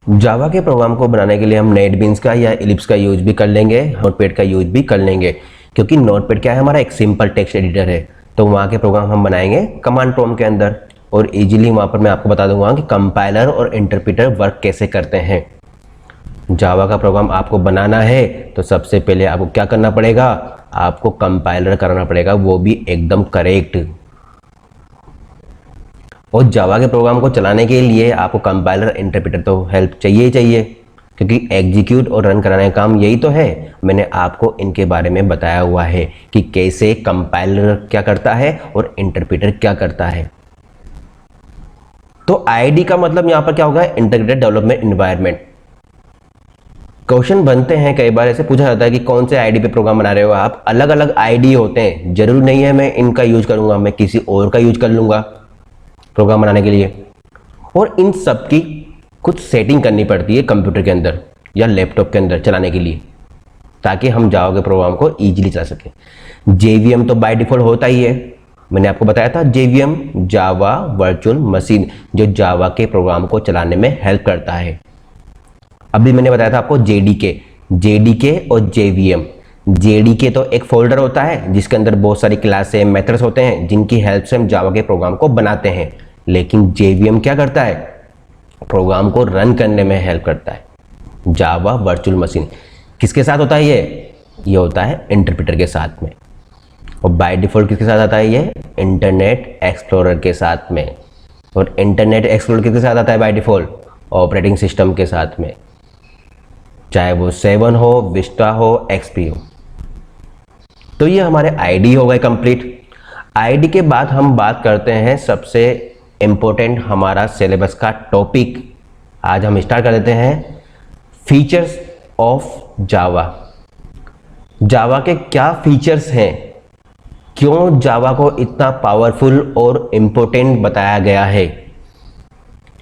जावा के प्रोग्राम को बनाने के लिए हम नेटबीन्स का या इलिप्स का यूज भी कर लेंगे, नोटपैड का यूज भी कर लेंगे, क्योंकि नोटपैड क्या है, हमारा एक सिंपल टेक्स्ट एडिटर है। तो वहाँ के प्रोग्राम हम बनाएंगे कमांड प्रॉम्प्ट के अंदर, और इजीली वहाँ पर मैं आपको बता दूंगा कि कंपाइलर और इंटरप्रेटर वर्क कैसे करते हैं। जावा का प्रोग्राम आपको बनाना है तो सबसे पहले आपको क्या करना पड़ेगा, आपको कंपाइलर करना पड़ेगा, वो भी एकदम करेक्ट। और जावा के प्रोग्राम को चलाने के लिए आपको कंपाइलर इंटरप्रेटर तो हेल्प चाहिए ही चाहिए, क्योंकि एग्जीक्यूट और रन कराने का काम यही तो है। मैंने आपको इनके बारे में बताया हुआ है कि कैसे कंपाइलर क्या करता है और इंटरप्रेटर क्या करता है। तो आईडी का मतलब यहां पर क्या होगा, इंटीग्रेटेड डेवलपमेंट एनवायरनमेंट। क्वेश्चन बनते हैं, कई बार ऐसे पूछा जाता है कि कौन से आईडी पे प्रोग्राम बना रहे हो आप। अलग अलग आईडी होते हैं, जरूरी नहीं है मैं इनका यूज करूंगा, मैं किसी और का यूज कर लूंगा प्रोग्राम बनाने के लिए। और इन सब की कुछ सेटिंग करनी पड़ती है कंप्यूटर के अंदर या लैपटॉप के अंदर चलाने के लिए, ताकि हम जावा के प्रोग्राम को ईजिली चला सकें। जेवीएम तो बाय डिफॉल्ट होता ही है, मैंने आपको बताया था। जेवीएम जावा वर्चुअल मशीन, जो जावा के प्रोग्राम को चलाने में हेल्प करता है। अभी मैंने बताया था आपको जेडीके और जेवीएम। जेडीके तो एक फोल्डर होता है जिसके अंदर बहुत सारी क्लासें, मेथड्स होते हैं, जिनकी हेल्प से हम जावा के प्रोग्राम को बनाते हैं। लेकिन जेवीएम क्या करता है, प्रोग्राम को रन करने में हेल्प करता है। जावा वर्चुअल मशीन किसके साथ होता है, ये होता है इंटरप्रेटर के साथ में। और बाय डिफॉल्ट किसके साथ आता है, ये इंटरनेट एक्सप्लोरर के साथ में। और इंटरनेट एक्सप्लोरर किसके साथ आता है बाय डिफॉल्ट, ऑपरेटिंग सिस्टम के साथ में, चाहे वो 7 हो, विस्टा हो, एक्सपी हो। तो ये हमारे आईडी हो गए कंप्लीट। आईडी के बाद हम बात करते हैं सबसे इंपॉर्टेंट हमारा सिलेबस का टॉपिक। आज हम स्टार्ट कर देते हैं फीचर्स ऑफ जावा। जावा के क्या फीचर्स हैं, क्यों जावा को इतना पावरफुल और इंपॉर्टेंट बताया गया है,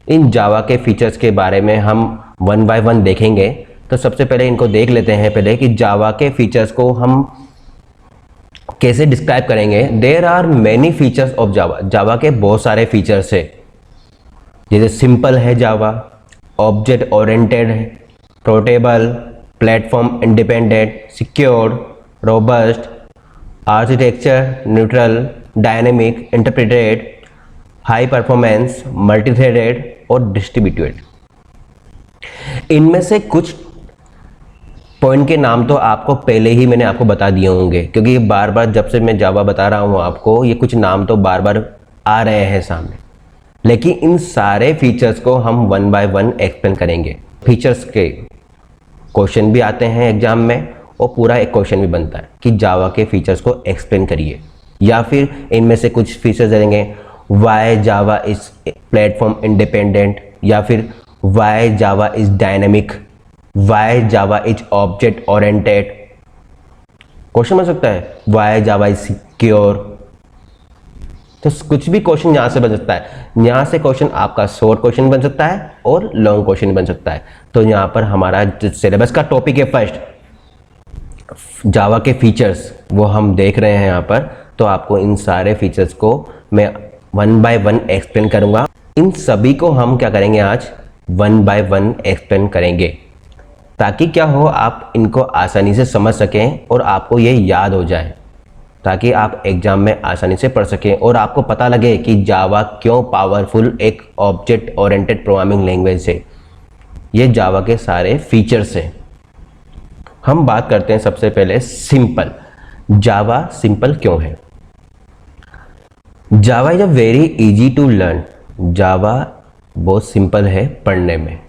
इन जावा के फीचर्स के बारे में हम वन बाय वन देखेंगे। तो सबसे पहले इनको देख लेते हैं पहले कि जावा के फीचर्स को हम कैसे डिस्क्राइब करेंगे। There are many features of Java. Java के बहुत सारे फीचर्स है, जैसे सिंपल है जावा, ऑब्जेक्ट ओरिएंटेड है, portable, platform independent, secure, robust, architecture neutral, dynamic, interpreted, high performance, multi threaded और डिस्ट्रीब्यूटेड। इनमें से कुछ पॉइंट के नाम तो आपको पहले ही मैंने आपको बता दिए होंगे, क्योंकि बार बार जब से मैं जावा बता रहा हूं आपको, ये कुछ नाम तो बार बार आ रहे हैं सामने। लेकिन इन सारे फीचर्स को हम वन बाय वन एक्सप्लेन करेंगे। फीचर्स के क्वेश्चन भी आते हैं एग्जाम में, और पूरा एक क्वेश्चन भी बनता है कि जावा के फीचर्स को एक्सप्लेन करिए। या फिर इनमें से कुछ फीचर्स देंगे, why Java is platform independent, या फिर why Java is dynamic, why Java is object oriented. Question बन सकता है वाई जावा इज सिक्योर। तो कुछ भी क्वेश्चन यहां से बन सकता है। यहां से क्वेश्चन आपका शॉर्ट क्वेश्चन बन सकता है और लॉन्ग क्वेश्चन बन सकता है। तो यहां पर हमारा सिलेबस का टॉपिक है फर्स्ट जावा के फीचर्स, वो हम देख रहे हैं यहां पर। तो आपको इन सारे फीचर्स को मैं वन बाय वन एक्सप्लेन करूंगा। इन सभी को हम क्या करेंगे, आज वन बाय वन एक्सप्लेन करेंगे, ताकि क्या हो, आप इनको आसानी से समझ सकें और आपको ये याद हो जाए, ताकि आप एग्जाम में आसानी से पढ़ सकें और आपको पता लगे कि जावा क्यों पावरफुल एक ऑब्जेक्ट ओरिएंटेड प्रोग्रामिंग लैंग्वेज है। ये जावा के सारे फीचर्स हैं। हम बात करते हैं सबसे पहले सिंपल। जावा सिंपल क्यों है? Java is a very easy to learn. Java बहुत सिंपल है पढ़ने में।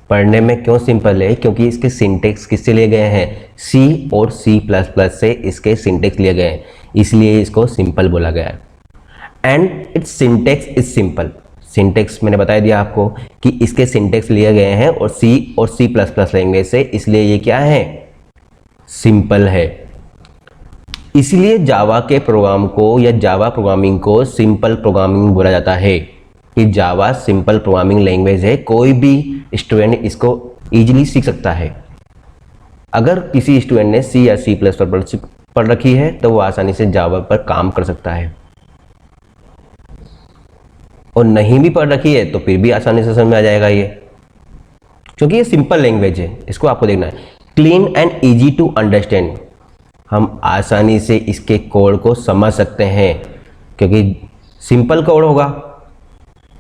पढ़ने में क्यों सिंपल है? क्योंकि इसके सिंटेक्स किससे लिए गए हैं, सी और C++ से इसके सिंटेक्स लिए गए हैं, इसलिए इसको सिंपल बोला गया है। And its syntax is simple. Syntax मैंने बता दिया आपको कि इसके सिंटेक्स लिए गए हैं और C++ लैंग्वेज से, इसलिए ये क्या है, सिंपल है। इसलिए जावा के प्रोग्राम को या जावा प्रोग्रामिंग को सिंपल प्रोग्रामिंग बोला जाता है। कि जावा सिंपल प्रोग्रामिंग लैंग्वेज है, कोई भी स्टूडेंट इसको इजीली सीख सकता है। अगर किसी स्टूडेंट ने C या C++ पढ़ रखी है तो वो आसानी से जावा पर काम कर सकता है, और नहीं भी पढ़ रखी है तो फिर भी आसानी से समझ में आ जाएगा ये। क्योंकि ये सिंपल लैंग्वेज है, इसको आपको देखना है। Clean and easy to understand, हम आसानी से इसके कोड को समझ सकते हैं क्योंकि सिंपल कोड होगा।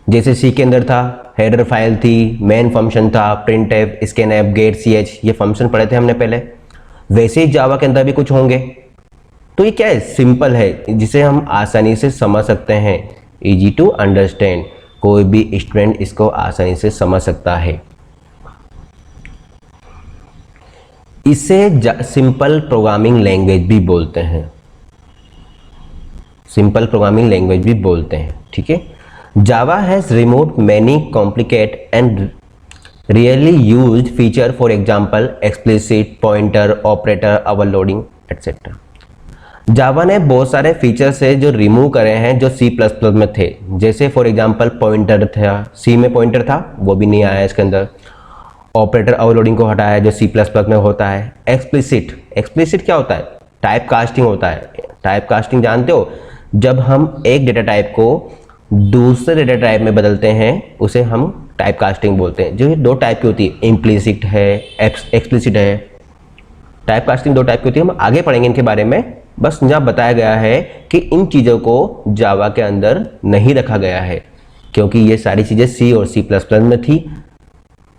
जैसे सी के अंदर था, हेडर फाइल थी, मेन फंक्शन था, प्रिंटफ, स्कैनफ, गेट ch, ये फंक्शन पढ़े थे हमने पहले। वैसे ही जावा के अंदर भी कुछ होंगे। तो ये क्या है, सिंपल है जिसे हम आसानी से समझ सकते हैं, इजी टू अंडरस्टैंड, कोई भी स्टूडेंट इसको आसानी से समझ सकता है। इसे सिंपल प्रोग्रामिंग लैंग्वेज भी बोलते हैं, सिंपल प्रोग्रामिंग लैंग्वेज भी बोलते हैं, ठीक है। Java has removed many complicated and rarely used feature, for example explicit, pointer, operator, overloading etc. जावा ने बहुत सारे फीचर्स है जो रिमूव करे हैं जो C++ में थे। जैसे फॉर एग्जांपल पॉइंटर था, C में पॉइंटर था, वो भी नहीं आया इसके अंदर। ऑपरेटर ओवरलोडिंग को हटाया जो C++ में होता है। एक्सप्लिसिट क्या होता है, टाइप कास्टिंग होता है। टाइप कास्टिंग जानते हो, जब हम एक डेटा टाइप को दूसरे डेटा टाइप में बदलते हैं उसे हम टाइप कास्टिंग बोलते हैं। जो ये दो टाइप की होती है, इम्प्लिसिट है, एक्सप्लिसिट है। टाइप कास्टिंग दो टाइप की होती है, हम आगे पढ़ेंगे इनके बारे में। बस यहाँ बताया गया है कि इन चीज़ों को जावा के अंदर नहीं रखा गया है क्योंकि ये सारी चीज़ें C और C++ में थी।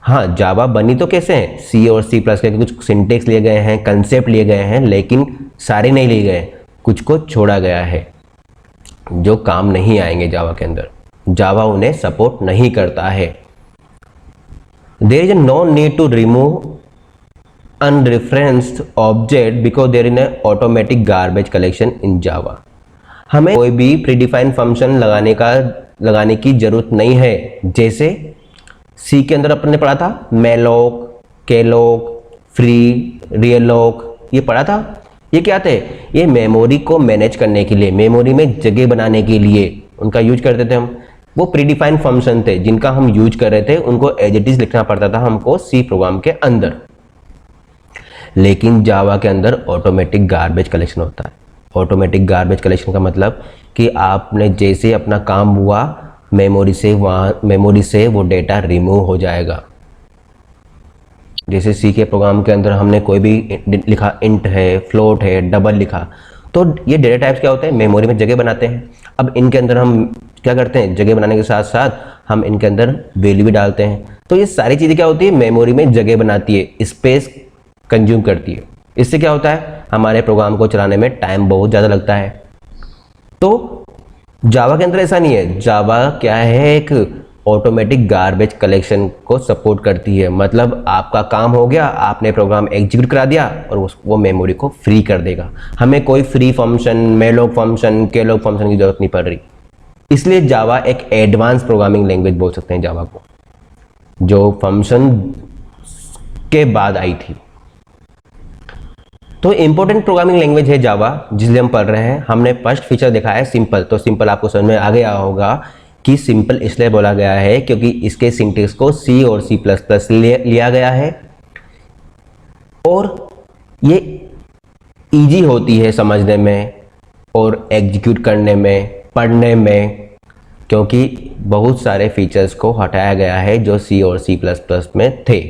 हाँ, जावा बनी तो कैसे हैं, C और C++ के कुछ सिंटेक्स लिए गए हैं, कंसेप्ट लिए गए हैं, लेकिन सारे नहीं लिए गए, कुछ को छोड़ा गया है जो काम नहीं आएंगे जावा के अंदर। जावा उन्हें सपोर्ट नहीं करता है। There is no need to remove unreferenced object because there is an automatic garbage collection in Java. हमें कोई भी प्रीडिफाइंड फंक्शन लगाने की जरूरत नहीं है। जैसे C के अंदर अपन ने पढ़ा था malloc, calloc, free, realloc, ये पढ़ा था। ये क्या थे, ये मेमोरी को मैनेज करने के लिए, मेमोरी में जगह बनाने के लिए उनका यूज करते थे हम। वो प्रीडिफाइंड फंक्शन थे जिनका हम यूज कर रहे थे, उनको एज इट इज लिखना पड़ता था हमको सी प्रोग्राम के अंदर। लेकिन जावा के अंदर ऑटोमेटिक गार्बेज कलेक्शन होता है। ऑटोमेटिक गार्बेज कलेक्शन का मतलब कि आपने जैसे अपना काम हुआ मेमोरी से वो डेटा रिमूव हो जाएगा। जैसे सी के प्रोग्राम के अंदर हमने कोई भी लिखा, इंट है, फ्लोट है, डबल लिखा, तो ये डेटा टाइप्स क्या होते हैं, मेमोरी में जगह बनाते हैं। अब इनके अंदर हम क्या करते हैं, जगह बनाने के साथ साथ हम इनके अंदर वैल्यू भी डालते हैं। तो ये सारी चीज़ें क्या होती है, मेमोरी में जगह बनाती है, स्पेस कंज्यूम करती है। इससे क्या होता है, हमारे प्रोग्राम को चलाने में टाइम बहुत ज़्यादा लगता है। तो जावा के अंदर ऐसा नहीं है। जावा क्या है, एक ऑटोमेटिक गार्बेज कलेक्शन को सपोर्ट करती है। मतलब आपका काम हो गया, आपने प्रोग्राम एग्जीक्यूट करा दिया और वो मेमोरी को फ्री कर देगा। हमें कोई free function, malloc function, calloc function की जरूरत नहीं पड़ रही। इसलिए जावा एक एडवांस प्रोग्रामिंग लैंग्वेज बोल सकते हैं जावा को, जो फंक्शन के बाद आई थी। तो इंपॉर्टेंट प्रोग्रामिंग लैंग्वेज है जावा, जिसलिए हम पढ़ रहे हैं। हमने फर्स्ट फीचर देखा है सिंपल, तो सिंपल आपको समझ में आ गया होगा कि सिंपल इसलिए बोला गया है क्योंकि इसके सिंटेक्स को C और C++ लिया गया है और ये इजी होती है समझने में और एग्जीक्यूट करने में, पढ़ने में, क्योंकि बहुत सारे फीचर्स को हटाया गया है जो C और C++ में थे।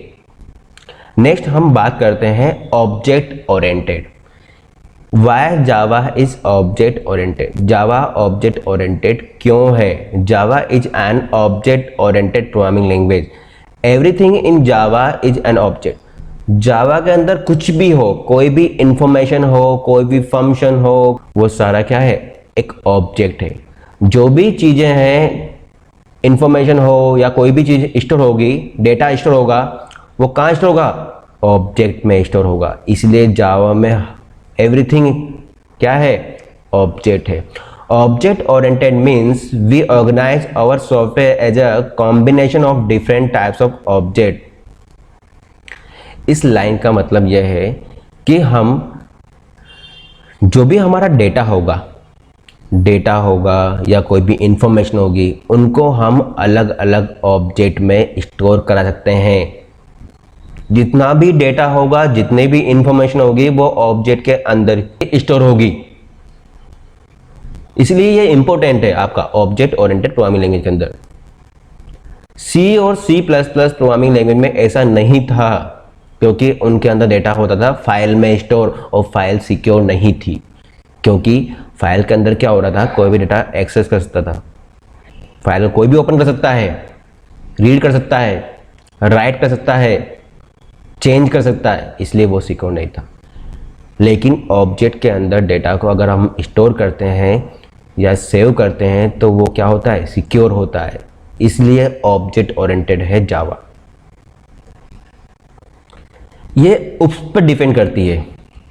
नेक्स्ट हम बात करते हैं object oriented. Why Java is object oriented. Java object oriented क्यों है? Java is an object oriented programming language. Everything in Java is an object. Java के अंदर कुछ भी हो, कोई भी इंफॉर्मेशन हो, कोई भी फंक्शन हो, वो सारा क्या है, एक ऑब्जेक्ट है। जो भी चीजें हैं, इंफॉर्मेशन हो या कोई भी चीज स्टोर होगी, डेटा स्टोर होगा, वो कहाँ स्टोर होगा, ऑब्जेक्ट में स्टोर होगा। इसलिए जावा में एवरीथिंग क्या है, ऑब्जेक्ट है। Object oriented means we organise our software as a combination of different types of object. इस लाइन का मतलब यह है कि हम जो भी हमारा डेटा होगा या कोई भी इंफॉर्मेशन होगी, उनको हम अलग अलग ऑब्जेक्ट में स्टोर करा सकते हैं। जितना भी डेटा होगा, जितने भी इंफॉर्मेशन होगी, वो ऑब्जेक्ट के अंदर स्टोर होगी। इसलिए ये इंपॉर्टेंट है आपका ऑब्जेक्ट ओरिएंटेड प्रोग्रामिंग लैंग्वेज के अंदर। सी और C++ प्रोग्रामिंग लैंग्वेज में ऐसा नहीं था, क्योंकि उनके अंदर डेटा होता था फाइल में स्टोर, और फाइल सिक्योर नहीं थी, क्योंकि फाइल के अंदर क्या हो रहा था, कोई भी डेटा एक्सेस कर सकता था। फाइल कोई भी ओपन कर सकता है, रीड कर सकता है, राइट कर सकता है, चेंज कर सकता है, इसलिए वो सिक्योर नहीं था। लेकिन ऑब्जेक्ट के अंदर डेटा को अगर हम स्टोर करते हैं या सेव करते हैं तो वो क्या होता है, सिक्योर होता है। इसलिए ऑब्जेक्ट ओरिएंटेड है जावा। ये उस पर डिपेंड करती है,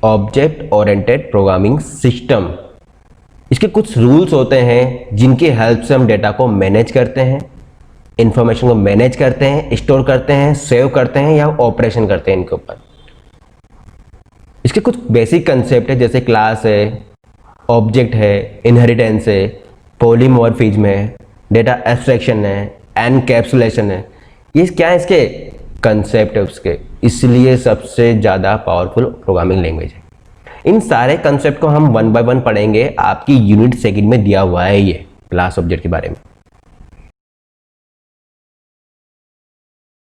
ऑब्जेक्ट ओरिएंटेड प्रोग्रामिंग सिस्टम। इसके कुछ रूल्स होते हैं जिनकी हेल्प से हम डेटा को मैनेज करते हैं, इंफॉर्मेशन को मैनेज करते हैं, स्टोर करते हैं, सेव करते हैं या ऑपरेशन करते हैं इनके ऊपर। इसके कुछ बेसिक कंसेप्ट है, जैसे क्लास है, ऑब्जेक्ट है, इनहेरिटेंस है, पॉलीमॉर्फिज्म है, डेटा एब्स्ट्रैक्शन है, एनकैप्सुलेशन है। ये क्या है, इसके कंसेप्ट है उसके, इसलिए सबसे ज़्यादा पावरफुल प्रोग्रामिंग लैंग्वेज है। इन सारे कंसेप्ट को हम 1 बाय 1 पढ़ेंगे, आपकी यूनिट सेकंड में दिया हुआ है ये क्लास ऑब्जेक्ट के बारे में।